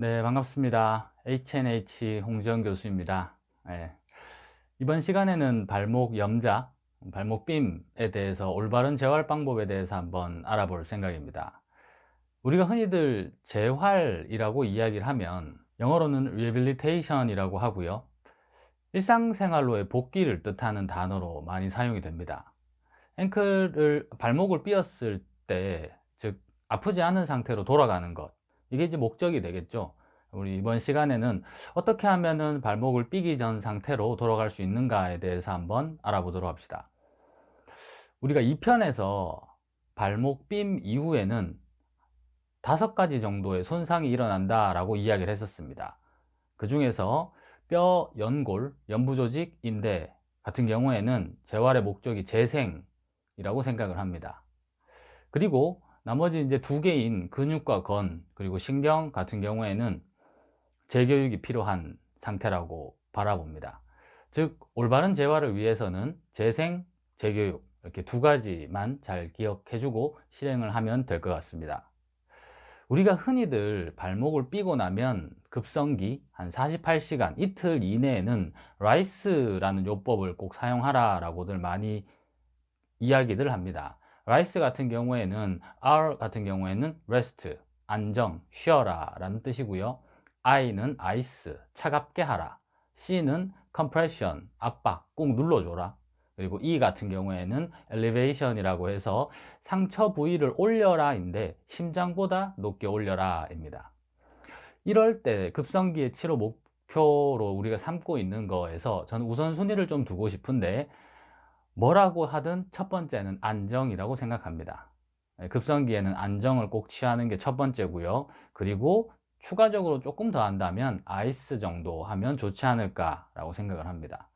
네, 반갑습니다. HNH 홍지영 교수입니다. 예, 이번 시간에는 발목 염자, 발목 빔에 대해서 올바른 재활 방법에 대해서 한번 알아볼 생각입니다. 우리가 흔히들 재활이라고 이야기를 하면 영어로는 rehabilitation이라고 하고요. 일상생활로의 복귀를 뜻하는 단어로 많이 사용이 됩니다. 발목을 삐었을 때, 즉 아프지 않은 상태로 돌아가는 것, 이게 이제 목적이 되겠죠. 우리 이번 시간에는 어떻게 하면은 발목을 삐기 전 상태로 돌아갈 수 있는가에 대해서 한번 알아보도록 합시다. 우리가 2편에서 발목 삔 이후에는 5가지 정도의 손상이 일어난다라고 이야기를 했었습니다. 그 중에서 뼈, 연골, 연부조직, 인대 같은 경우에는 재활의 목적이 재생이라고 생각을 합니다. 그리고 나머지 이제 2개인 근육과 건, 그리고 신경 같은 경우에는 재교육이 필요한 상태라고 바라봅니다. 즉, 올바른 재활을 위해서는 재생, 재교육 이렇게 2가지만 잘 기억해주고 실행을 하면 될 것 같습니다. 우리가 흔히들 발목을 삐고 나면 급성기 한 48시간, 이틀 이내에는 라이스라는 요법을 꼭 사용하라 라고들 많이 이야기들 합니다. 라이스 같은 경우에는 R 같은 경우에는 rest, 안정, 쉬어라 라는 뜻이고요. I는 ice, 차갑게 하라. C는 compression, 압박, 꾹 눌러줘라. 그리고 E 같은 경우에는 elevation이라고 해서 상처 부위를 올려라인데 심장보다 높게 올려라입니다. 이럴 때 급성기의 치료 목표로 우리가 삼고 있는 거에서 저는 우선순위를 좀 두고 싶은데, 뭐라고 하든 첫 번째는 안정이라고 생각합니다. 급성기에는 안정을 꼭 취하는 게 첫 번째고요. 그리고 추가적으로 조금 더 한다면 아이스 정도 하면 좋지 않을까라고 생각을 합니다.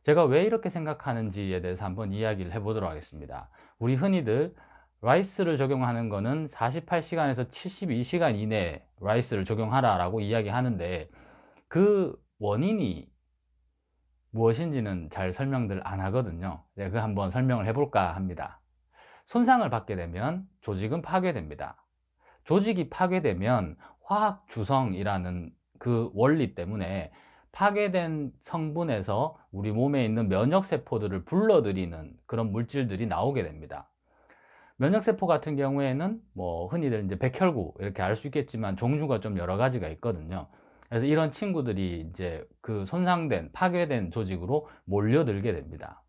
제가 왜 이렇게 생각하는지에 대해서 한번 이야기를 해보도록 하겠습니다. 우리 흔히들 라이스를 적용하는 거는 48시간에서 72시간 이내에 라이스를 적용하라라고 이야기하는데, 그 원인이 무엇인지는 잘 설명들 안 하거든요. 그 한번 설명을 해볼까 합니다. 손상을 받게 되면 조직은 파괴됩니다. 조직이 파괴되면 화학 주성이라는 그 원리 때문에 파괴된 성분에서 우리 몸에 있는 면역세포들을 불러들이는 그런 물질들이 나오게 됩니다. 면역세포 같은 경우에는 뭐 흔히들 이제 백혈구 이렇게 알 수 있겠지만 종류가 좀 여러 가지가 있거든요. 그래서 이런 친구들이 이제 그 손상된, 파괴된 조직으로 몰려들게 됩니다.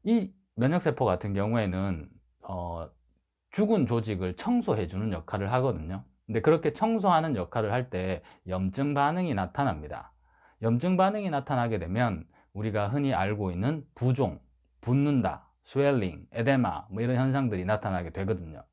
이 면역세포 같은 경우에는 죽은 조직을 청소해 주는 역할을 하거든요. 근데 그렇게 청소하는 역할을 할 때 염증 반응이 나타납니다. 염증 반응이 나타나게 되면 우리가 흔히 알고 있는 부종, 붓는다, 스웰링, 에데마 뭐 이런 현상들이 나타나게 되거든요.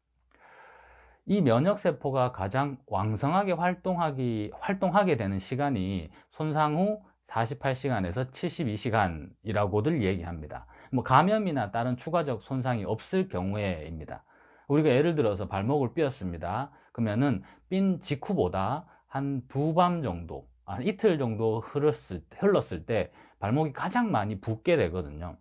이 면역세포가 가장 왕성하게 활동하게 되는 시간이 손상 후 48시간에서 72시간이라고들 얘기합니다. 뭐 감염이나 다른 추가적 손상이 없을 경우에입니다. 우리가 예를 들어서 발목을 삐었습니다. 그러면은 삔 직후보다 한 2밤 정도, 이틀 정도 흘렀을 때 발목이 가장 많이 붓게 되거든요.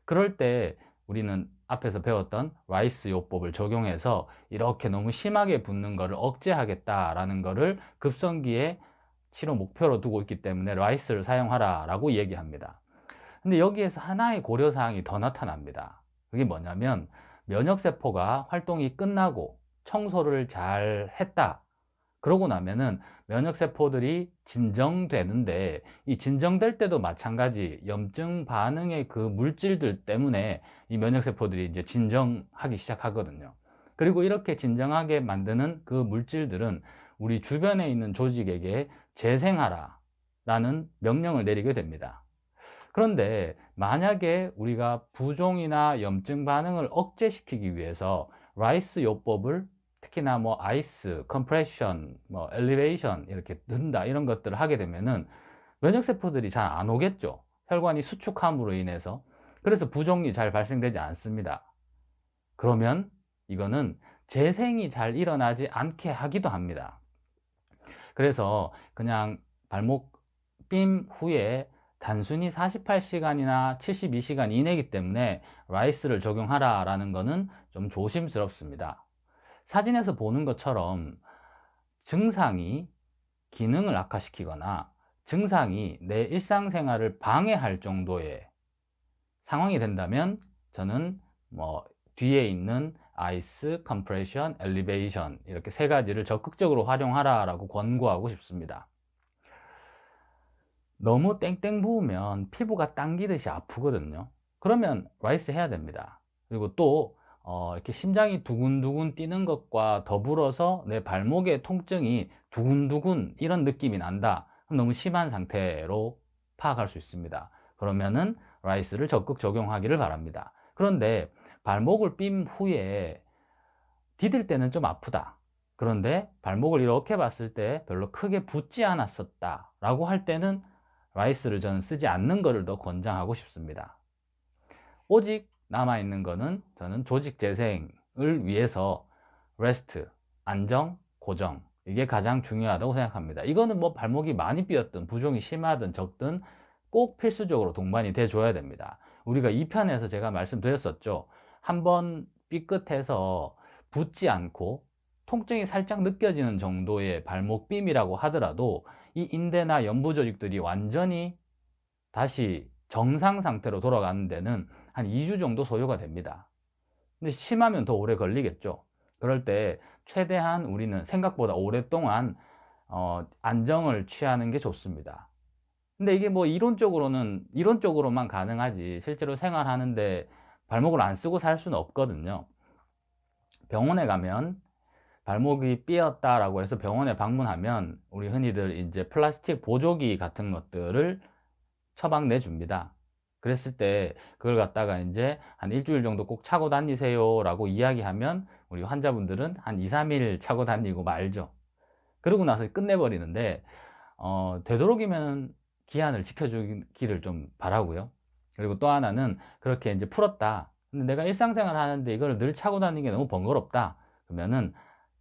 그럴 때 우리는 앞에서 배웠던 라이스 요법을 적용해서 이렇게 너무 심하게 붓는 것을 억제하겠다라는 것을 급성기의 치료 목표로 두고 있기 때문에 라이스를 사용하라 라고 얘기합니다. 근데 여기에서 하나의 고려사항이 더 나타납니다. 그게 뭐냐면, 면역세포가 활동이 끝나고 청소를 잘 했다, 그러고 나면은 면역세포들이 진정되는데, 이 진정될 때도 마찬가지 염증 반응의 그 물질들 때문에 이 면역세포들이 이제 진정하기 시작하거든요. 그리고 이렇게 진정하게 만드는 그 물질들은 우리 주변에 있는 조직에게 재생하라 라는 명령을 내리게 됩니다. 그런데 만약에 우리가 부종이나 염증 반응을 억제시키기 위해서 라이스 요법을, 특히나 뭐 아이스, 컴프레션, 뭐 엘리베이션 이렇게 든다 이런 것들을 하게 되면은 면역세포들이 잘 안 오겠죠. 혈관이 수축함으로 인해서. 그래서 부종이 잘 발생되지 않습니다. 그러면 이거는 재생이 잘 일어나지 않게 하기도 합니다. 그래서 그냥 발목 삔 후에 단순히 48시간이나 72시간 이내이기 때문에 라이스를 적용하라 라는 것은 좀 조심스럽습니다. 사진에서 보는 것처럼 증상이 기능을 악화시키거나 증상이 내 일상생활을 방해할 정도의 상황이 된다면 저는 뭐 뒤에 있는 아이스, 컴프레션, 엘리베이션 이렇게 세 가지를 적극적으로 활용하라 라고 권고하고 싶습니다. 너무 땡땡 부으면 피부가 당기듯이 아프거든요. 그러면 라이스 해야 됩니다. 그리고 또 이렇게 심장이 두근두근 뛰는 것과 더불어서 내 발목의 통증이 두근두근 이런 느낌이 난다. 그럼 너무 심한 상태로 파악할 수 있습니다. 그러면은 라이스를 적극 적용하기를 바랍니다. 그런데 발목을 삔 후에 디딜 때는 좀 아프다. 그런데 발목을 이렇게 봤을 때 별로 크게 붓지 않았었다 라고 할 때는 라이스를 저는 쓰지 않는 것을 더 권장하고 싶습니다. 오직 남아있는 거는 저는 조직 재생을 위해서 레스트, 안정, 고정 이게 가장 중요하다고 생각합니다. 이거는 뭐 발목이 많이 삐었든 부종이 심하든 적든 꼭 필수적으로 동반이 돼 줘야 됩니다. 우리가 2편에서 제가 말씀드렸었죠. 한번 삐끗해서 붓지 않고 통증이 살짝 느껴지는 정도의 발목 삔이라고 하더라도 이 인대나 연부 조직들이 완전히 다시 정상 상태로 돌아가는 데는 한 2주 정도 소요가 됩니다. 근데 심하면 더 오래 걸리겠죠. 그럴 때 최대한 우리는 생각보다 오랫동안 안정을 취하는 게 좋습니다. 근데 이게 뭐 이론적으로만 가능하지 실제로 생활하는데 발목을 안 쓰고 살 수는 없거든요. 병원에 가면 발목이 삐었다라고 해서 병원에 방문하면 우리 흔히들 이제 플라스틱 보조기 같은 것들을 처방 내줍니다. 그랬을 때 그걸 갖다가 이제 한 일주일 정도 꼭 차고 다니세요 라고 이야기하면 우리 환자분들은 한 2, 3일 차고 다니고 말죠. 그러고 나서 끝내버리는데 되도록이면 기한을 지켜주기를 좀 바라고요. 그리고 또 하나는 그렇게 이제 풀었다. 근데 내가 일상생활 하는데 이걸 늘 차고 다니는 게 너무 번거롭다. 그러면은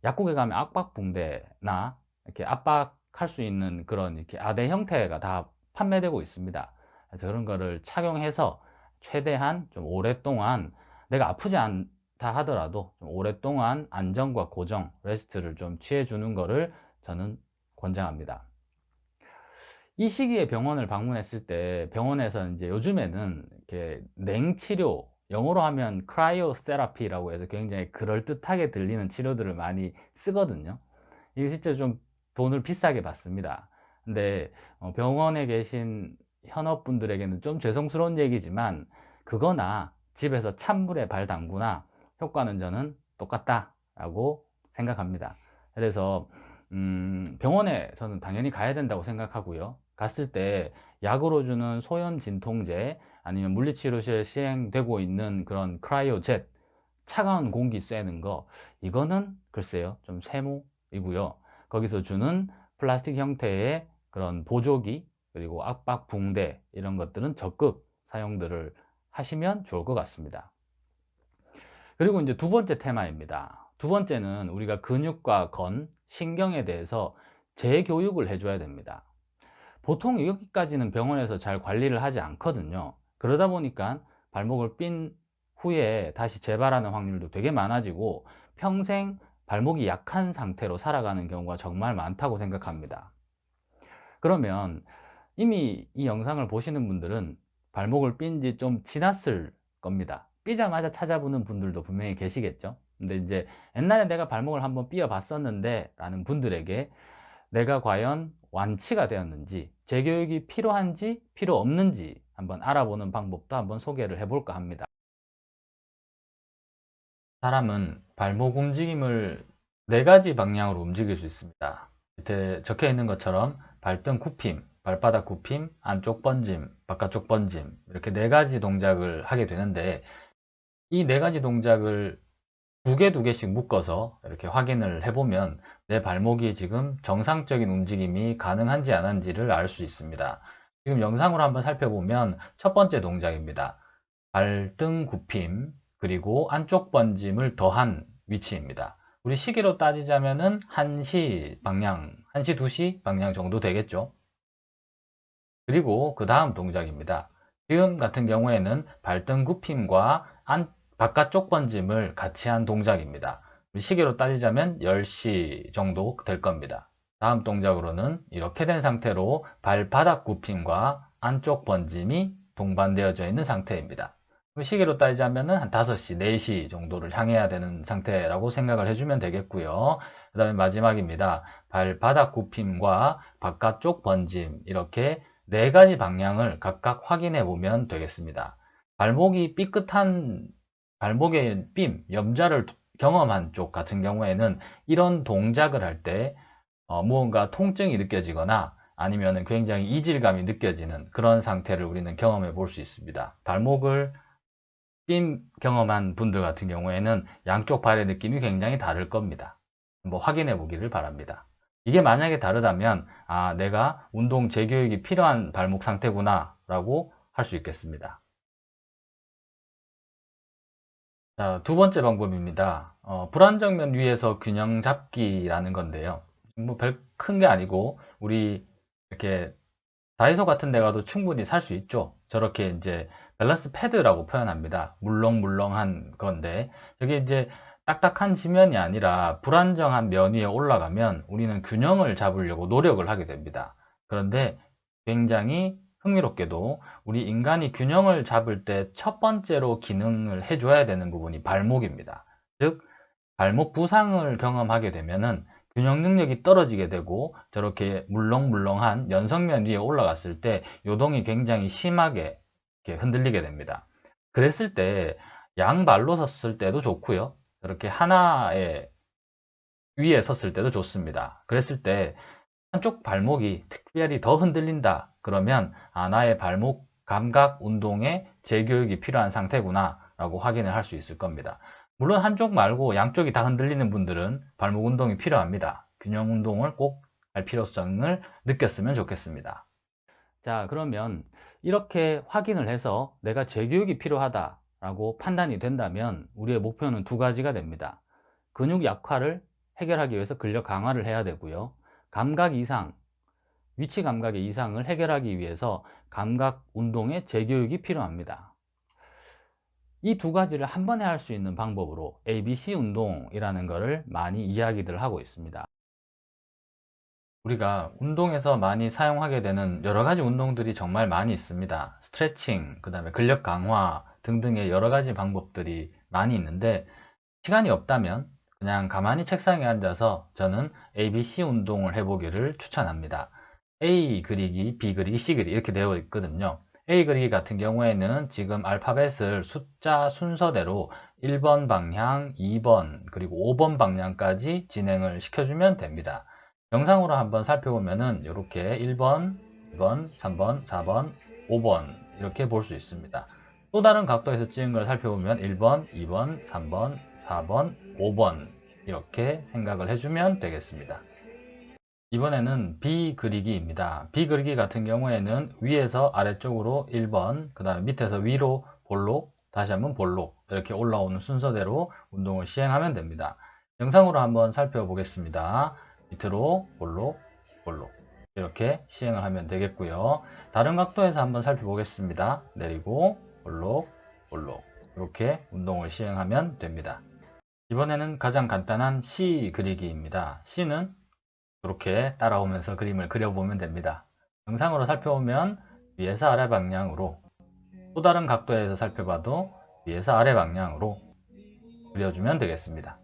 약국에 가면 압박붕대나 이렇게 압박할 수 있는 그런 이렇게 아대 형태가 다 판매되고 있습니다. 그래서 그런 거를 착용해서 최대한 좀 오랫동안 내가 아프지 않다 하더라도 좀 오랫동안 안정과 고정, 레스트를 좀 취해 주는 거를 저는 권장합니다. 이 시기에 병원을 방문했을 때 병원에서 이제 요즘에는 이렇게 냉치료, 영어로 하면 크라이오 세라피라고 해서 굉장히 그럴듯하게 들리는 치료들을 많이 쓰거든요. 이게 진짜 좀 돈을 비싸게 받습니다. 근데 병원에 계신 현업분들에게는 좀 죄송스러운 얘기지만 그거나 집에서 찬물에 발 담그나 효과는 저는 똑같다라고 생각합니다. 그래서 병원에 저는 당연히 가야 된다고 생각하고요. 갔을 때 약으로 주는 소염 진통제 아니면 물리치료실 시행되고 있는 그런 크라이오젯 차가운 공기 쐬는 거 이거는 글쎄요 좀 세모이고요. 거기서 주는 플라스틱 형태의 그런 보조기 그리고 압박 붕대 이런 것들은 적극 사용들을 하시면 좋을 것 같습니다. 그리고 이제 두 번째 테마입니다. 두 번째는 우리가 근육과 건, 신경에 대해서 재교육을 해줘야 됩니다. 보통 여기까지는 병원에서 잘 관리를 하지 않거든요. 그러다 보니까 발목을 삔 후에 다시 재발하는 확률도 되게 많아지고 평생 발목이 약한 상태로 살아가는 경우가 정말 많다고 생각합니다. 그러면 이미 이 영상을 보시는 분들은 발목을 삔 지 좀 지났을 겁니다. 삐자마자 찾아보는 분들도 분명히 계시겠죠. 근데 이제 옛날에 내가 발목을 한번 삐어 봤었는데 라는 분들에게 내가 과연 완치가 되었는지 재교육이 필요한지 필요 없는지 한번 알아보는 방법도 한번 소개를 해볼까 합니다. 사람은 발목 움직임을 네 가지 방향으로 움직일 수 있습니다. 밑에 적혀 있는 것처럼 발등 굽힘, 발바닥 굽힘, 안쪽 번짐, 바깥쪽 번짐 이렇게 네 가지 동작을 하게 되는데 이 네 가지 동작을 두 개씩 묶어서 이렇게 확인을 해보면 내 발목이 지금 정상적인 움직임이 가능한지 안 한지를 알 수 있습니다. 지금 영상으로 한번 살펴보면 첫 번째 동작입니다. 발등 굽힘 그리고 안쪽 번짐을 더한 위치입니다. 우리 시계로 따지자면은 1시 방향, 1시, 2시 방향 정도 되겠죠. 그리고 그 다음 동작입니다. 지금 같은 경우에는 발등 굽힘과 바깥쪽 번짐을 같이 한 동작입니다. 우리 시계로 따지자면 10시 정도 될 겁니다. 다음 동작으로는 이렇게 된 상태로 발바닥 굽힘과 안쪽 번짐이 동반되어져 있는 상태입니다. 시계로 따지자면 한 5시, 4시 정도를 향해야 되는 상태라고 생각을 해주면 되겠고요. 그 다음에 마지막입니다. 발바닥 굽힘과 바깥쪽 번짐, 이렇게 4가지 방향을 각각 확인해 보면 되겠습니다. 발목이 삐끗한 발목의 삠, 염자를 경험한 쪽 같은 경우에는 이런 동작을 할 때 무언가 통증이 느껴지거나 아니면 굉장히 이질감이 느껴지는 그런 상태를 우리는 경험해 볼 수 있습니다. 발목을 삠 경험한 분들 같은 경우에는 양쪽 발의 느낌이 굉장히 다를 겁니다. 한번 확인해 보기를 바랍니다. 이게 만약에 다르다면 내가 운동 재교육이 필요한 발목 상태구나 라고 할 수 있겠습니다. 자, 두 번째 방법입니다. 불안정면 위에서 균형 잡기라는 건데요. 뭐 별 큰 게 아니고 우리 이렇게 다이소 같은 데 가도 충분히 살 수 있죠. 저렇게 이제 밸런스 패드라고 표현합니다. 물렁물렁한 건데 여기 이제 딱딱한 지면이 아니라 불안정한 면 위에 올라가면 우리는 균형을 잡으려고 노력을 하게 됩니다. 그런데 굉장히 흥미롭게도 우리 인간이 균형을 잡을 때 첫 번째로 기능을 해줘야 되는 부분이 발목입니다. 즉 발목 부상을 경험하게 되면은 균형 능력이 떨어지게 되고 저렇게 물렁물렁한 연석면 위에 올라갔을 때 요동이 굉장히 심하게 이렇게 흔들리게 됩니다. 그랬을 때 양발로 섰을 때도 좋고요. 저렇게 하나의 위에 섰을 때도 좋습니다. 그랬을 때 한쪽 발목이 특별히 더 흔들린다 그러면 나의 발목 감각 운동에 재교육이 필요한 상태구나 라고 확인을 할 수 있을 겁니다. 물론 한쪽 말고 양쪽이 다 흔들리는 분들은 발목 운동이 필요합니다. 균형 운동을 꼭 할 필요성을 느꼈으면 좋겠습니다. 자, 그러면 이렇게 확인을 해서 내가 재교육이 필요하다라고 판단이 된다면 우리의 목표는 두 가지가 됩니다. 근육 약화를 해결하기 위해서 근력 강화를 해야 되고요. 감각 이상, 위치 감각의 이상을 해결하기 위해서 감각 운동의 재교육이 필요합니다. 이 두 가지를 한 번에 할 수 있는 방법으로 ABC 운동이라는 것을 많이 이야기들 하고 있습니다. 우리가 운동에서 많이 사용하게 되는 여러 가지 운동들이 정말 많이 있습니다. 스트레칭, 그 다음에 근력 강화 등등의 여러 가지 방법들이 많이 있는데 시간이 없다면 그냥 가만히 책상에 앉아서 저는 ABC 운동을 해보기를 추천합니다. A 그리기, B 그리기, C 그리기 이렇게 되어 있거든요. A 그리기 같은 경우에는 지금 알파벳을 숫자 순서대로 1번 방향, 2번, 그리고 5번 방향까지 진행을 시켜주면 됩니다. 영상으로 한번 살펴보면은 이렇게 1번, 2번, 3번, 4번, 5번 이렇게 볼 수 있습니다. 또 다른 각도에서 찍은 걸 살펴보면 1번, 2번, 3번, 4번, 5번 이렇게 생각을 해주면 되겠습니다. 이번에는 B 그리기입니다. B 그리기 같은 경우에는 위에서 아래쪽으로 1번, 그 다음에 밑에서 위로 볼록, 다시 한번 볼록 이렇게 올라오는 순서대로 운동을 시행하면 됩니다. 영상으로 한번 살펴보겠습니다. 밑으로 볼록, 볼록 이렇게 시행을 하면 되겠고요. 다른 각도에서 한번 살펴보겠습니다. 내리고 볼록, 볼록 이렇게 운동을 시행하면 됩니다. 이번에는 가장 간단한 C 그리기입니다. C는 이렇게 따라오면서 그림을 그려보면 됩니다. 영상으로 살펴보면 위에서 아래 방향으로, 또 다른 각도에서 살펴봐도 위에서 아래 방향으로 그려주면 되겠습니다.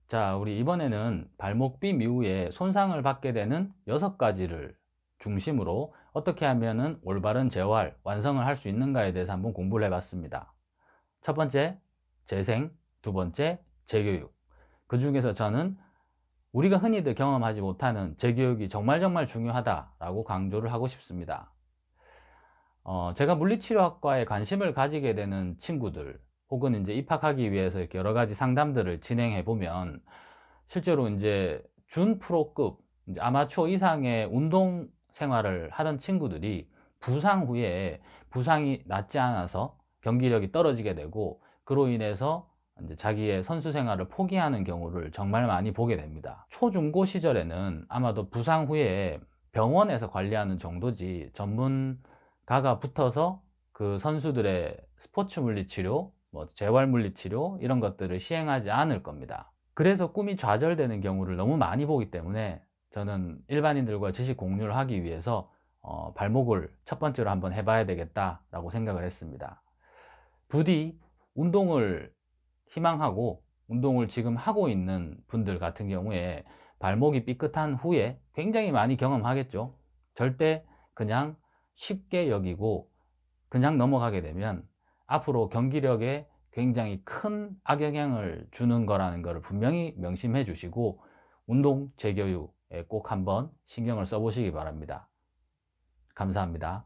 자, 우리 이번에는 발목 삠 이후에 손상을 받게 되는 6가지를 중심으로 어떻게 하면 올바른 재활, 완성을 할 수 있는가에 대해서 한번 공부를 해봤습니다. 첫 번째, 재생, 두 번째, 재교육. 그 중에서 저는 우리가 흔히들 경험하지 못하는 재교육이 정말 중요하다라고 강조를 하고 싶습니다. 제가 물리치료학과에 관심을 가지게 되는 친구들 혹은 이제 입학하기 위해서 이렇게 여러 가지 상담들을 진행해 보면 실제로 이제 준 프로급 이제 아마추어 이상의 운동 생활을 하던 친구들이 부상 후에 부상이 낫지 않아서 경기력이 떨어지게 되고 그로 인해서 이제 자기의 선수 생활을 포기하는 경우를 정말 많이 보게 됩니다. 초중고 시절에는 아마도 부상 후에 병원에서 관리하는 정도지 전문가가 붙어서 그 선수들의 스포츠 물리치료, 재활 물리치료 이런 것들을 시행하지 않을 겁니다. 그래서 꿈이 좌절되는 경우를 너무 많이 보기 때문에 저는 일반인들과 지식 공유를 하기 위해서 발목을 첫 번째로 한번 해봐야 되겠다라고 생각을 했습니다. 부디 운동을 희망하고 운동을 지금 하고 있는 분들 같은 경우에 발목이 삐끗한 후에 굉장히 많이 경험하겠죠. 절대 그냥 쉽게 여기고 그냥 넘어가게 되면 앞으로 경기력에 굉장히 큰 악영향을 주는 거라는 것을 분명히 명심해 주시고 운동 재교육에 꼭 한번 신경을 써 보시기 바랍니다. 감사합니다.